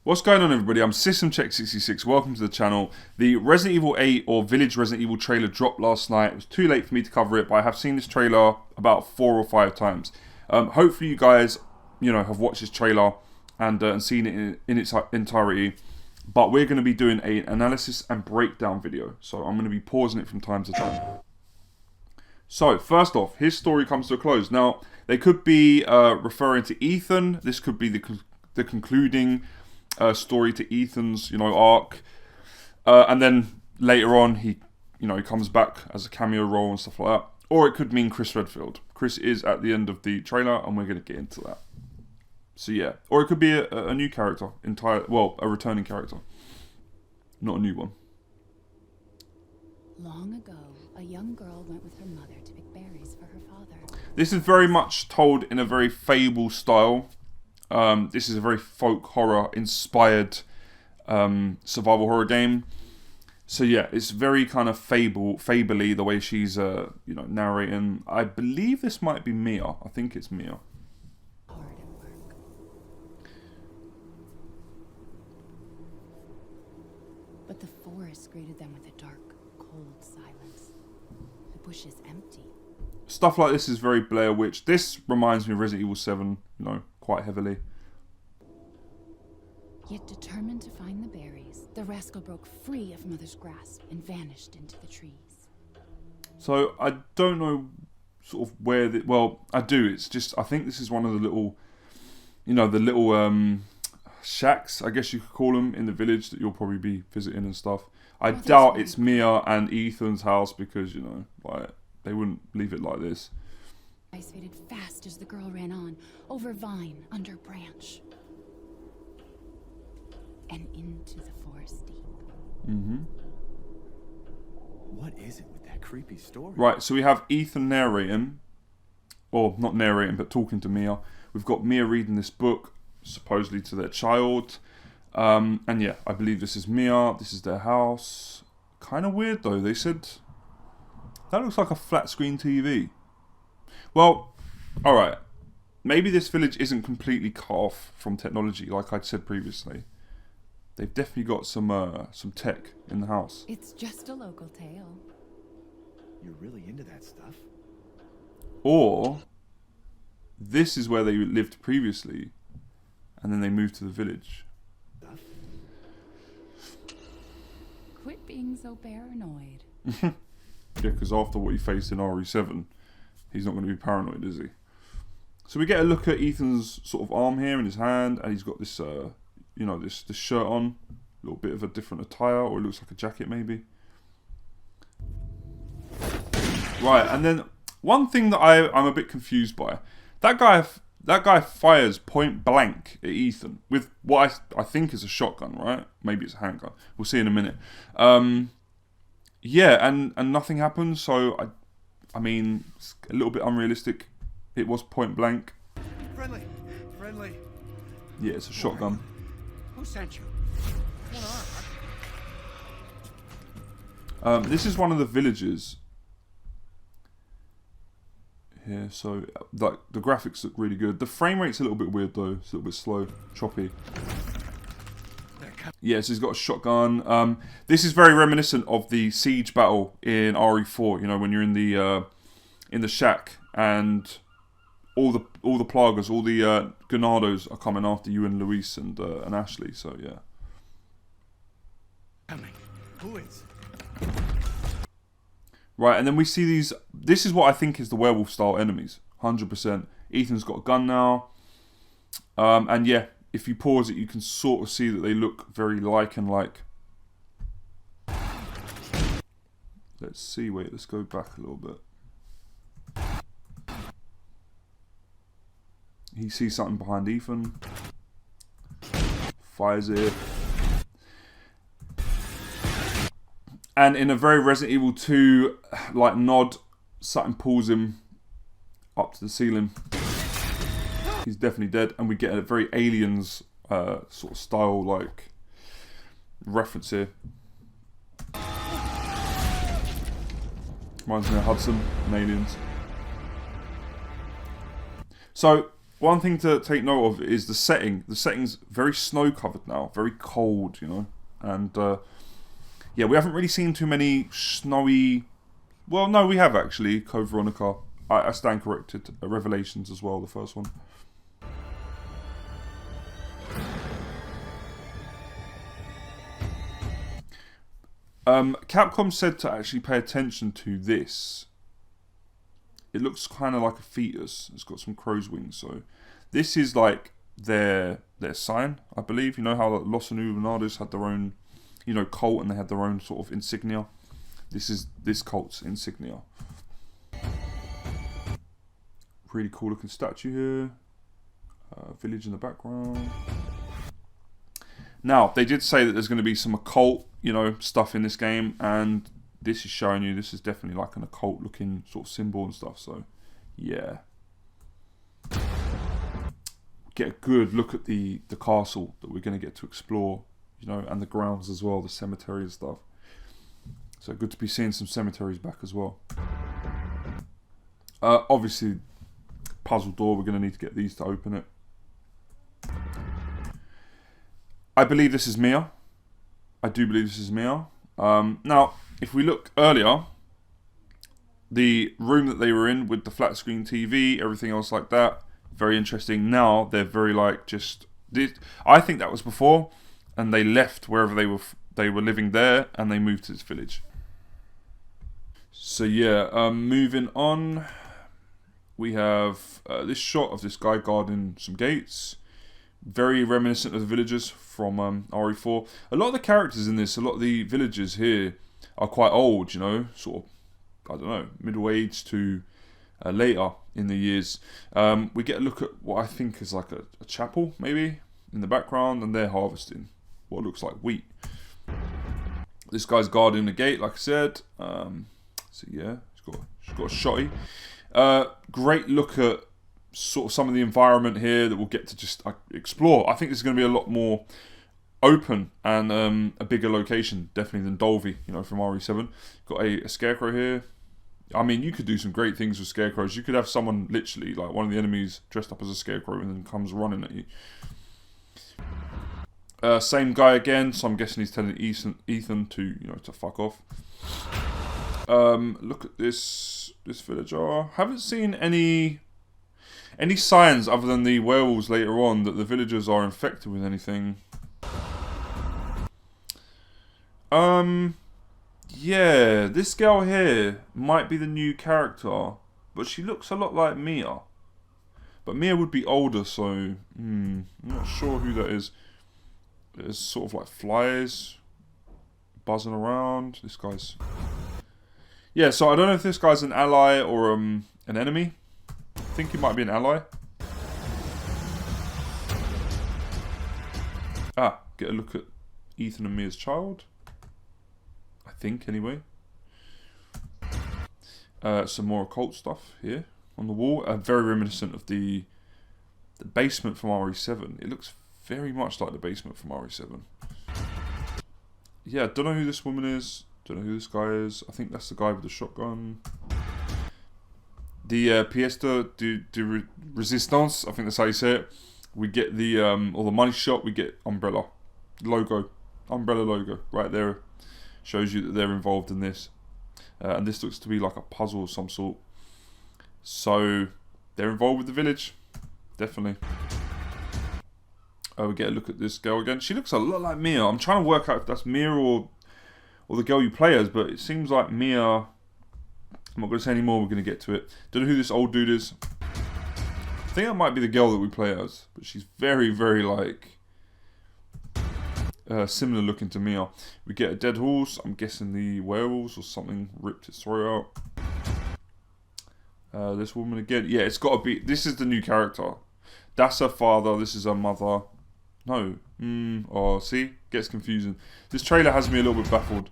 What's going on, everybody? I'm SystemCheck66. Welcome to the channel. The Resident Evil 8 or Village Resident Evil trailer dropped last night. It was too late for me to cover it, but I have seen this trailer about 4 or 5 times. Hopefully you guys, have watched this trailer and seen it in its entirety. But we're going to be doing an analysis and breakdown video. So I'm going to be pausing it from time to time. So, first off, his story comes to a close. Now, they could be referring to Ethan. This could be the concluding story to Ethan's, arc. And then later on, he comes back as a cameo role and stuff like that. Or it could mean Chris Redfield. Chris is at the end of the trailer, and we're going to get into that. So, yeah. Or it could be a new character. A returning character. Not a new one. Long ago, a young girl went with her mother to pick berries for her father. This is very much told in a very fable style. This is a very folk horror inspired survival horror game. So yeah, it's very kind of fably the way she's narrating. I believe this might be Mia. I think it's Mia. Hard at work. But the forest greeted them with a dark, cold silence. The bush is empty. Stuff like this is very Blair Witch. This reminds me of Resident Evil 7, quite heavily. Yet determined to find the berries, the rascal broke free of Mother's grasp and vanished into the trees. So I don't know sort of where I do. It's just I think this is one of the little shacks, I guess you could call them, in the village that you'll probably be visiting and stuff. I doubt it's Mia and Ethan's house because, they wouldn't leave it like this. Eyes faded fast as the girl ran on, over vine, under branch, and into the forest deep. Mm-hmm. What is it with that creepy story? Right, so we have Ethan narrating, or not narrating, but talking to Mia. We've got Mia reading this book, supposedly to their child. And yeah, I believe this is Mia. This is their house. Kind of weird though. They said that looks like a flat screen TV. Well, alright. Maybe this village isn't completely cut off from technology, like I'd said previously. They've definitely got some tech in the house. It's just a local tale. You're really into that stuff? Or this is where they lived previously, and then they moved to the village. Stuff? Quit being so paranoid. Yeah, because after what he faced in RE7, he's not going to be paranoid, is he? So we get a look at Ethan's sort of arm here in his hand, and he's got this, this shirt on, a little bit of a different attire, or it looks like a jacket maybe. Right, and then one thing that I'm a bit confused by, that guy fires point blank at Ethan with what I think is a shotgun, right? Maybe it's a handgun. We'll see in a minute. Yeah, and nothing happens, so I mean, it's a little bit unrealistic. It was point blank. Friendly. Yeah, it's a shotgun. Who sent you? This is one of the villages here, so like the graphics look really good. The frame rate's a little bit weird though, it's a little bit slow, choppy. Yeah, so he's got a shotgun. This is very reminiscent of the siege battle in RE4. When you're in the shack and all the plagas, all the Ganados are coming after you and Luis and Ashley. So yeah. Who is? Right, and then we see these. This is what I think is the werewolf style enemies. 100%. Ethan's got a gun now. And yeah, if you pause it, you can sort of see that they look very like. Let's see, wait, let's go back a little bit. He sees something behind Ethan. Fires it. And in a very Resident Evil 2 nod, something pulls him up to the ceiling. He's definitely dead, and we get a very Aliens sort of style reference here. Reminds me of Hudson and Aliens. So one thing to take note of is the setting. The setting's very snow covered now, very cold, you know, and yeah, we haven't really seen too many snowy. Well, no, we have actually. Code Veronica. I stand corrected. Revelations as well, the first one. Capcom said to actually pay attention to this. It looks kind of like a fetus. It's got some crow's wings. So this is like their sign, I believe. You know how Los Illuminados had their own, you know, cult, and they had their own sort of insignia. This is this cult's insignia. Really cool looking statue here. Village in the background. Now, they did say that there's going to be some occult, you know, stuff in this game, and this is showing you this is definitely like an occult looking sort of symbol and stuff, so yeah. Get a good look at the castle that we're going to get to explore, you know, and the grounds as well, the cemetery and stuff. So good to be seeing some cemeteries back as well. Obviously, puzzle door, we're going to need to get these to open it. I believe this is Mia. I do believe this is Mia. Now, if we look earlier, the room that they were in with the flat screen TV, everything else like that, very interesting. Now they're very like just. I think that was before, and they left wherever they were living there, and they moved to this village. So yeah, moving on, we have this shot of this guy guarding some gates. Very reminiscent of the villagers from RE4. A lot of the characters in this, a lot of the villagers here are quite old, you know, sort of, I don't know, middle age to later in the years. We get a look at what I think is like a chapel, maybe, in the background, and they're harvesting what looks like wheat. This guy's guarding the gate, like I said. So yeah, she's got a shotty. Great look at sort of some of the environment here that we'll get to just explore. I think this is going to be a lot more open and a bigger location, definitely, than Dolby, you know, from RE7. Got a scarecrow here. I mean, you could do some great things with scarecrows. You could have someone literally, like one of the enemies, dressed up as a scarecrow and then comes running at you. Same guy again, so I'm guessing he's telling Ethan to, you know, to fuck off. Look at this villager. Haven't seen any signs other than the werewolves later on that the villagers are infected with anything. Yeah, this girl here might be the new character, but she looks a lot like Mia. But Mia would be older, so I'm not sure who that is. There's sort of like flies buzzing around. This guy's... Yeah, so I don't know if this guy's an ally or an enemy. I think he might be an ally. Get a look at Ethan and Mia's child. I think, anyway. Some more occult stuff here on the wall. Very reminiscent of the basement from RE7. It looks very much like the basement from RE7. Yeah, don't know who this woman is. Don't know who this guy is. I think that's the guy with the shotgun. The pièce de résistance, I think that's how you say it. We get the or the money shot. We get umbrella logo, umbrella logo right there. Shows you that they're involved in this, and this looks to be like a puzzle of some sort. So they're involved with the village, definitely. We get a look at this girl again. She looks a lot like Mia. I'm trying to work out if that's Mia or the girl you play as, but it seems like Mia. I'm not going to say any more, we're going to get to it. Don't know who this old dude is. I think that might be the girl that we play as, but she's very, very like similar looking to Mia. We get a dead horse. I'm guessing the werewolves or something ripped its throat out. This woman again. Yeah, it's got to be. This is the new character. That's her father. This is her mother. No. Oh, see? Gets confusing. This trailer has me a little bit baffled.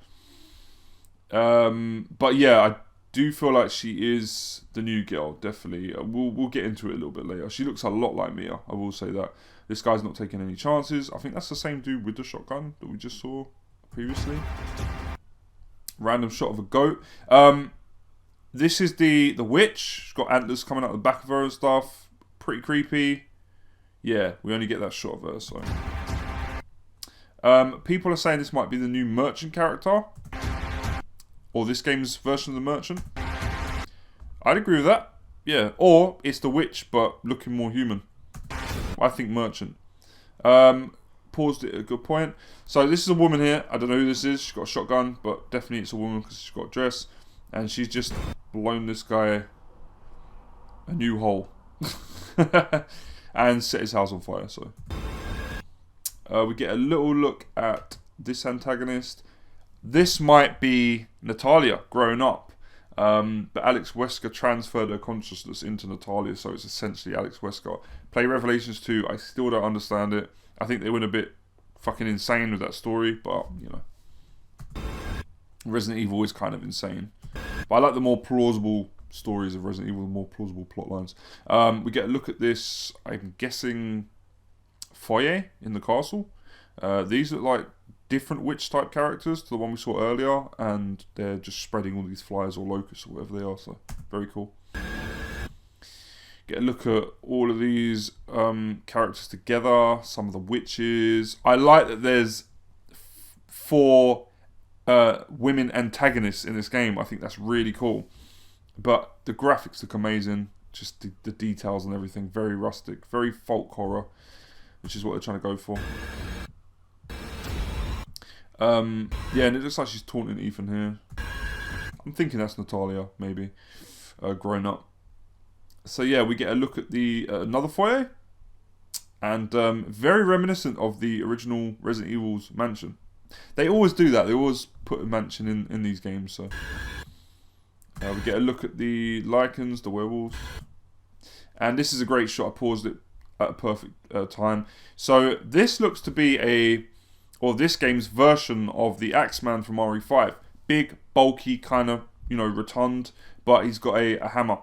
But yeah, I do feel like she is the new girl, definitely. We'll get into it a little bit later. She looks a lot like Mia, I will say that. This guy's not taking any chances. I think that's the same dude with the shotgun that we just saw previously. Random shot of a goat. This is the witch. She's got antlers coming out the back of her and stuff. pretty creepy. Yeah, we only get that shot of her, so. People are saying this might be the new merchant character. Or this game's version of the merchant. I'd agree with that. Yeah, or it's the witch, but looking more human. I think merchant. Paused it at a good point. So this is a woman here. I don't know who this is. She's got a shotgun, but definitely it's a woman because she's got a dress. And she's just blown this guy a new hole. And set his house on fire, so. We get a little look at this antagonist. This might be Natalia growing up. But Alex Wesker transferred her consciousness into Natalia, so it's essentially Alex Wesker. Play Revelations 2, I still don't understand it. I think they went a bit fucking insane with that story, but, you know. Resident Evil is kind of insane. But I like the more plausible stories of Resident Evil, the more plausible plot lines. We get a look at this, I'm guessing, foyer in the castle. These look like different witch type characters to the one we saw earlier, and they're just spreading all these flies or locusts or whatever they are, so very cool. Get a look at all of these characters together, some of the witches. I like that there's 4 women antagonists in this game. I think that's really cool. But the graphics look amazing, just the details and everything, very rustic, very folk horror, which is what they're trying to go for. Yeah, and it looks like she's taunting Ethan here. I'm thinking that's Natalia, maybe, grown up. So yeah, we get a look at the another foyer, and very reminiscent of the original Resident Evil's mansion. They always do that. They always put a mansion in these games. So we get a look at the lichens, the werewolves, and this is a great shot. I paused it at a perfect time. So this looks to be this game's version of the Axeman from RE5. Big, bulky, kind of, you know, rotund, but he's got a hammer.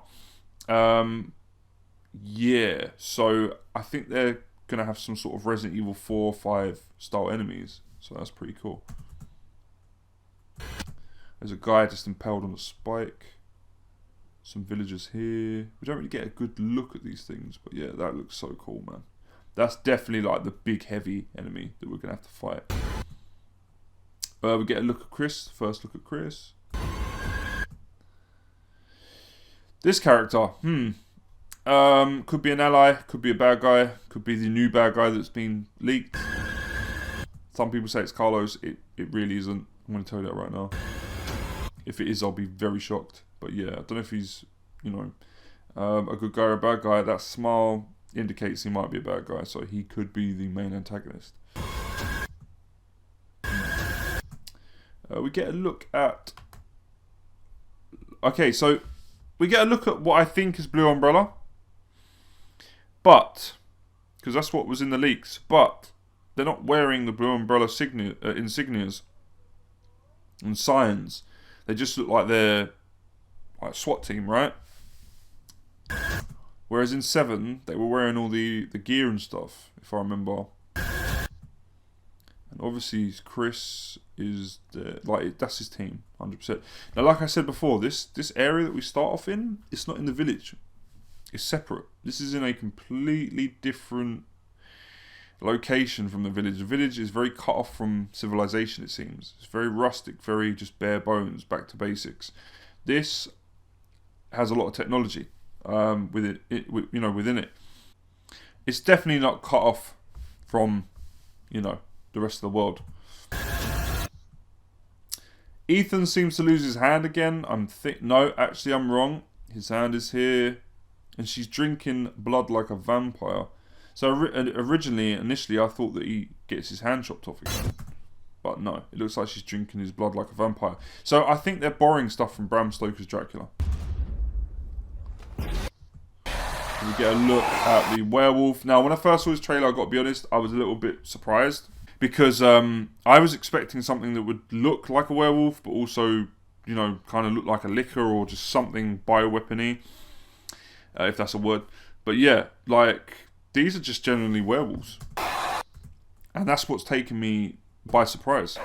Yeah, so I think they're going to have some sort of Resident Evil 4 or 5 style enemies. So that's pretty cool. There's a guy just impaled on a spike. Some villagers here. We don't really get a good look at these things, but yeah, that looks so cool, man. That's definitely like the big heavy enemy that we're going to have to fight. We get a look at Chris. First look at Chris. This character, could be an ally, could be a bad guy, could be the new bad guy that's been leaked. Some people say it's Carlos. It really isn't. I'm going to tell you that right now. If it is, I'll be very shocked. But yeah, I don't know if he's, you know, a good guy or a bad guy. That smile indicates he might be a bad guy, so he could be the main antagonist. We get a look at... Okay, so we get a look at what I think is Blue Umbrella. But, because that's what was in the leaks, but they're not wearing the Blue Umbrella insignias and signs. They just look like they're like SWAT team, right? Whereas in 7, they were wearing all the gear and stuff, if I remember. And obviously Chris is that's his team, 100%. Now, like I said before, this area that we start off in, it's not in the village. It's separate. This is in a completely different location from the village. The village is very cut off from civilization, it seems. It's very rustic, very just bare bones, back to basics. This has a lot of technology within it. It's definitely not cut off from, you know, the rest of the world. Ethan seems to lose his hand again. No, actually I'm wrong. His hand is here, and she's drinking blood like a vampire. So initially I thought that he gets his hand chopped off again. But no, it looks like she's drinking his blood like a vampire. So I think they're borrowing stuff from Bram Stoker's Dracula. We get a look at the werewolf. Now, when I first saw this trailer, I got to be honest, I was a little bit surprised. Because I was expecting something that would look like a werewolf, but also, you know, kind of look like a licker or just something bioweapon-y, if that's a word. But yeah, like, these are just generally werewolves. And that's what's taken me by surprise.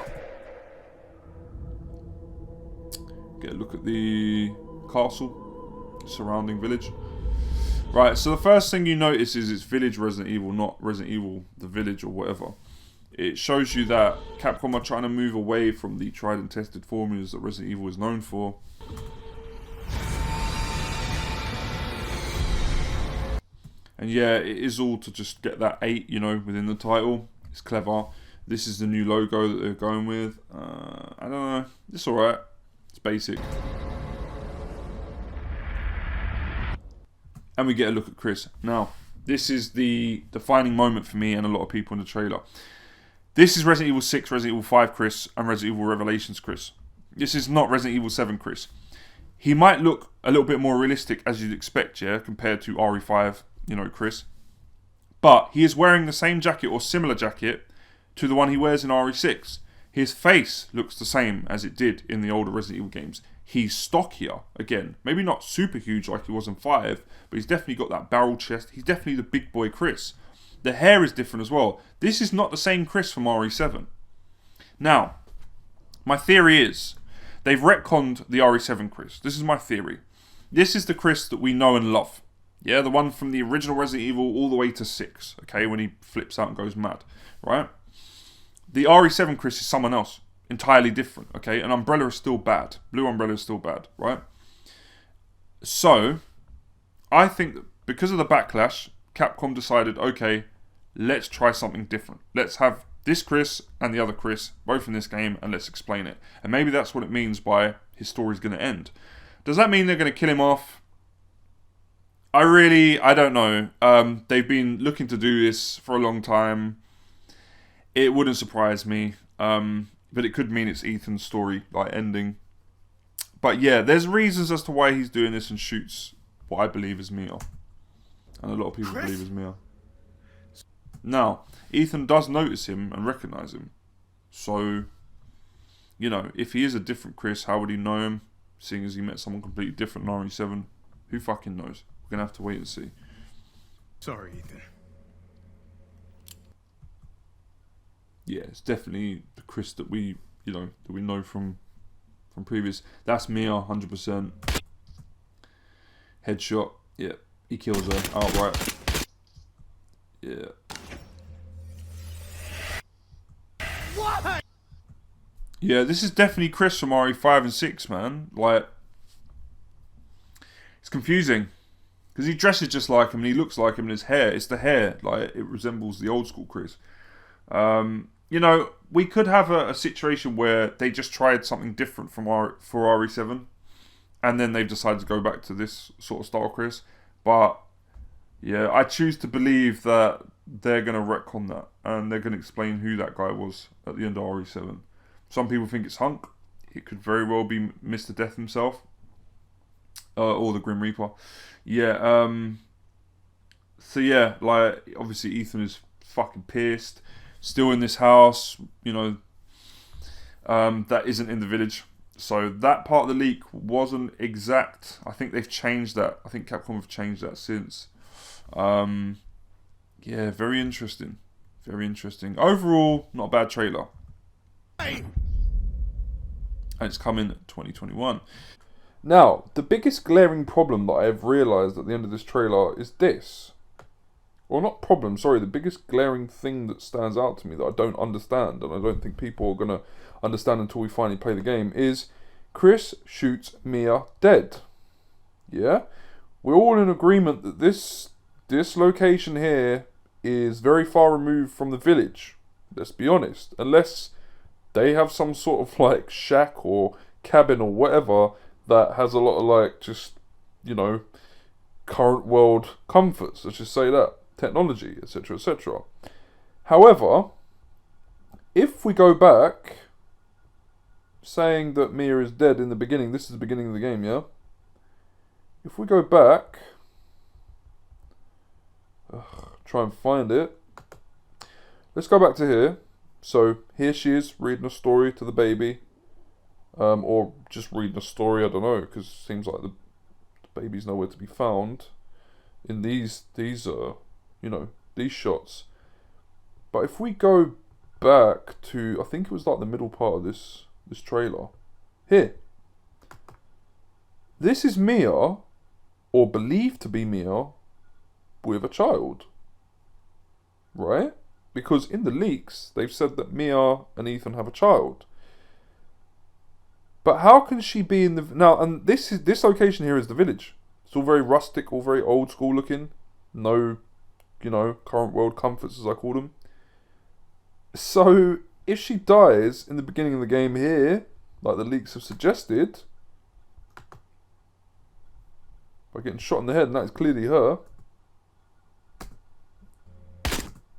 Get a look at the castle, surrounding village. Right, so the first thing you notice is it's Village Resident Evil, not Resident Evil The Village or whatever. It shows you that Capcom are trying to move away from the tried and tested formulas that Resident Evil is known for. And yeah, it is all to just get that 8, you know, within the title. It's clever. This is the new logo that they're going with. I don't know. It's alright. It's basic. And we get a look at Chris. Now, this is the defining moment for me and a lot of people in the trailer. This is Resident Evil 6, Resident Evil 5 Chris, and Resident Evil Revelations Chris. This is not Resident Evil 7 Chris. He might look a little bit more realistic, as you'd expect, yeah, compared to RE5, you know, Chris. But he is wearing the same jacket or similar jacket to the one he wears in RE6. His face looks the same as it did in the older Resident Evil games. He's stockier, again. Maybe not super huge like he was in 5, but he's definitely got that barrel chest. He's definitely the big boy Chris. The hair is different as well. This is not the same Chris from RE7. Now, my theory is, they've retconned the RE7 Chris. This is my theory. This is the Chris that we know and love. Yeah, the one from the original Resident Evil all the way to 6, okay, when he flips out and goes mad, right? The RE7 Chris is someone else. Entirely different, okay? And Umbrella is still bad. Blue Umbrella is still bad, right? So, I think that because of the backlash, Capcom decided, okay, let's try something different. Let's have this Chris and the other Chris, both in this game, and let's explain it. And maybe that's what it means by his story's going to end. Does that mean they're going to kill him off? I don't know. They've been looking to do this for a long time. It wouldn't surprise me. But it could mean it's Ethan's story, like, ending. But yeah, there's reasons as to why he's doing this and shoots what I believe is Mia. And a lot of people believe is Mia. Now, Ethan does notice him and recognise him. So, you know, if he is a different Chris, how would he know him? Seeing as he met someone completely different in RE7. Who fucking knows? We're going to have to wait and see. Sorry, Ethan. Yeah, it's definitely the Chris that we know from previous. That's Mia, 100%. Headshot. Yeah, he kills her outright. Yeah. What? Yeah, this is definitely Chris from RE5 and 6, man. Like, it's confusing. Because he dresses just like him and he looks like him and his hair. It's the hair. Like, it resembles the old school Chris. You know, we could have a situation where they just tried something different for RE7. And then they've decided to go back to this sort of style Chris. But, yeah, I choose to believe that they're going to retcon that. And they're going to explain who that guy was at the end of RE7. Some people think it's Hunk. It could very well be Mr. Death himself. Or the Grim Reaper. Yeah, so yeah, like, obviously Ethan is fucking pissed. Still in this house, you know, that isn't in the village. So that part of the leak wasn't exact. I think they've changed that. I think Capcom have changed that since. Yeah, very interesting. Very interesting. Overall, not a bad trailer. And it's coming 2021. Now, the biggest glaring problem that I have realised at the end of this trailer is this. Well, not problem, sorry, the biggest glaring thing that stands out to me that I don't understand, and I don't think people are going to understand until we finally play the game, is Chris shoots Mia dead. Yeah? We're all in agreement that this location here is very far removed from the village. Let's be honest. Unless they have some sort of, like, shack or cabin or whatever that has a lot of, like, just, you know, current world comforts, let's just say that. Technology, etc., etc. However, if we go back, saying that Mia is dead in the beginning, this is the beginning of the game, yeah? If we go back, try and find it. Let's go back to here. So, here she is, reading a story to the baby. Or just reading a story, I don't know, because it seems like the baby's nowhere to be found in these you know, these shots. But if we go back to, I think it was like the middle part of this trailer. Here. This is Mia, or believed to be Mia, with a child, right? Because in the leaks, they've said that Mia and Ethan have a child. But how can she be in the... Now, and this location here is the village. It's all very rustic, all very old school looking. No, you know, current world comforts, as I call them. So, if she dies in the beginning of the game here, like the leaks have suggested, by getting shot in the head, and that is clearly her.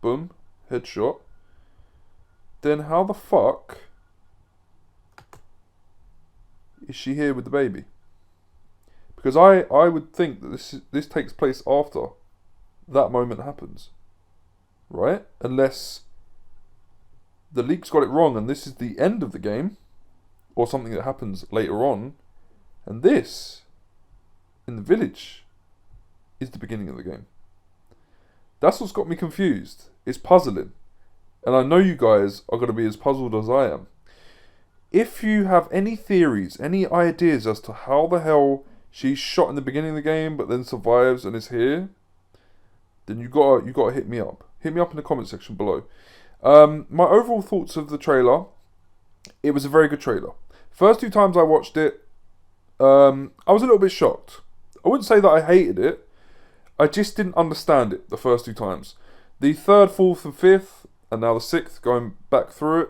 Boom. Headshot. Then how the fuck is she here with the baby? Because I would think that this takes place after that moment happens, right? Unless the leaks got it wrong and this is the end of the game, or something that happens later on, and this in the village is the beginning of the game. That's what's got me confused. It's puzzling. And I know you guys are going to be as puzzled as I am. If you have any theories, any ideas as to how the hell she's shot in the beginning of the game but then survives and is here, then you gotta hit me up. Hit me up in the comment section below. My overall thoughts of the trailer, it was a very good trailer. First 2 times I watched it, I was a little bit shocked. I wouldn't say that I hated it. I just didn't understand it the first 2 times. The 3rd, 4th and 5th, and now the 6th, going back through it,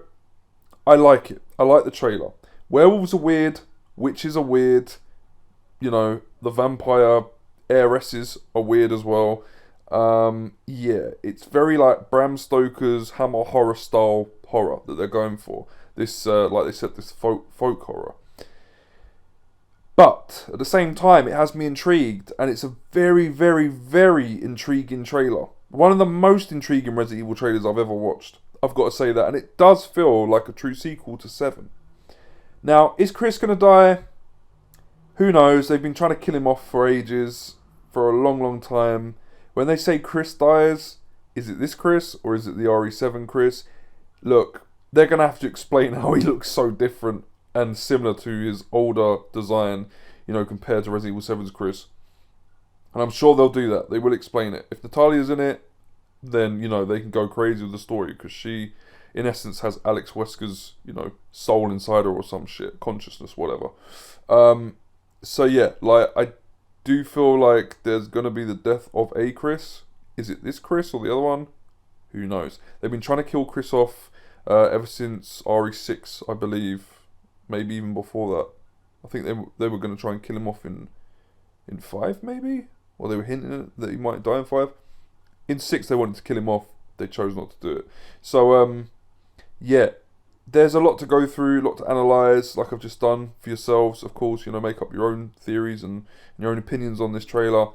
I like it. I like the trailer. Werewolves are weird, witches are weird, you know, the vampire heiresses are weird as well. Yeah, it's very like Bram Stoker's Hammer horror style horror that they're going for. This, like they said, this folk horror. But at the same time, it has me intrigued, and it's a very, very, very intriguing trailer. One of the most intriguing Resident Evil trailers I've ever watched. I've got to say that, and it does feel like a true sequel to 7. Now, is Chris going to die? Who knows? They've been trying to kill him off for ages, for a long, long time. When they say Chris dies, is it this Chris or is it the RE7 Chris? Look, they're going to have to explain how he looks so different and similar to his older design, you know, compared to Resident Evil 7's Chris. And I'm sure they'll do that. They will explain it. If Natalia's in it, then, you know, they can go crazy with the story, because she, in essence, has Alex Wesker's, you know, soul inside her or some shit, consciousness, whatever. So yeah, like, I do feel like there's gonna be the death of a Chris. Is it this Chris or the other one? Who knows? They've been trying to kill Chris off ever since RE6, I believe, maybe even before that. I think they were gonna try and kill him off in 5, maybe, or they were hinting that he might die in 5. In 6, they wanted to kill him off. They chose not to do it. So, yeah, there's a lot to go through, a lot to analyse, like I've just done for yourselves. Of course, you know, make up your own theories and your own opinions on this trailer.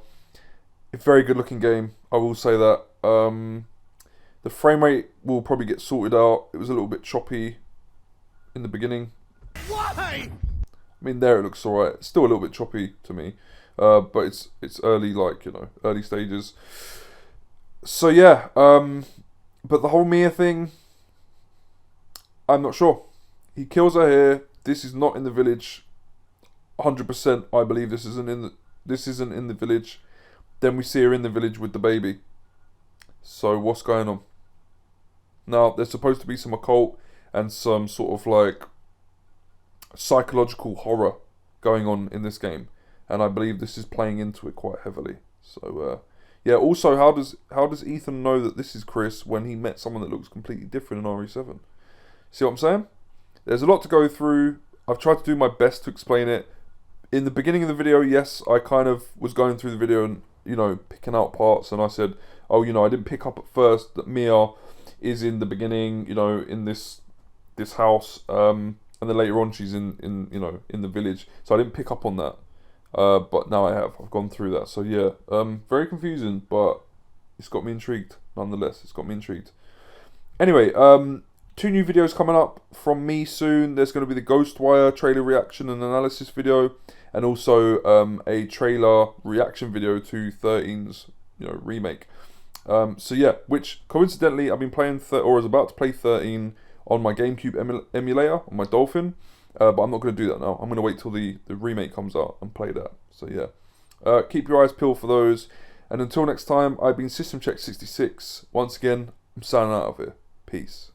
A very good looking game, I will say that. The frame rate will probably get sorted out. It was a little bit choppy in the beginning. Why? I mean, there it looks alright. It's still a little bit choppy to me. But it's early, like, you know, early stages. So yeah, but the whole Mia thing, I'm not sure. He kills her here. This is not in the village. 100%, I believe this isn't in the village. Then we see her in the village with the baby. So what's going on? Now, there's supposed to be some occult and some sort of like psychological horror going on in this game, and I believe this is playing into it quite heavily. So yeah. Also, how does Ethan know that this is Chris when he met someone that looks completely different in RE7? See what I'm saying? There's a lot to go through. I've tried to do my best to explain it. In the beginning of the video, yes, I kind of was going through the video and, you know, picking out parts, and I said, oh, you know, I didn't pick up at first that Mia is in the beginning, you know, in this house, and then later on she's in you know, in the village. So I didn't pick up on that. But now I have. I've gone through that. So yeah, very confusing, but it's got me intrigued nonetheless. It's got me intrigued. Anyway, 2 new videos coming up from me soon. There's going to be the Ghostwire trailer reaction and analysis video, and also a trailer reaction video to 13's, you know, remake. So yeah, which coincidentally I've been playing or was about to play 13 on my GameCube emulator on my Dolphin. But I'm not going to do that now. I'm going to wait till the remake comes out and play that. So yeah, keep your eyes peeled for those. And until next time, I've been System Check 66. Once again, I'm signing out of here. Peace.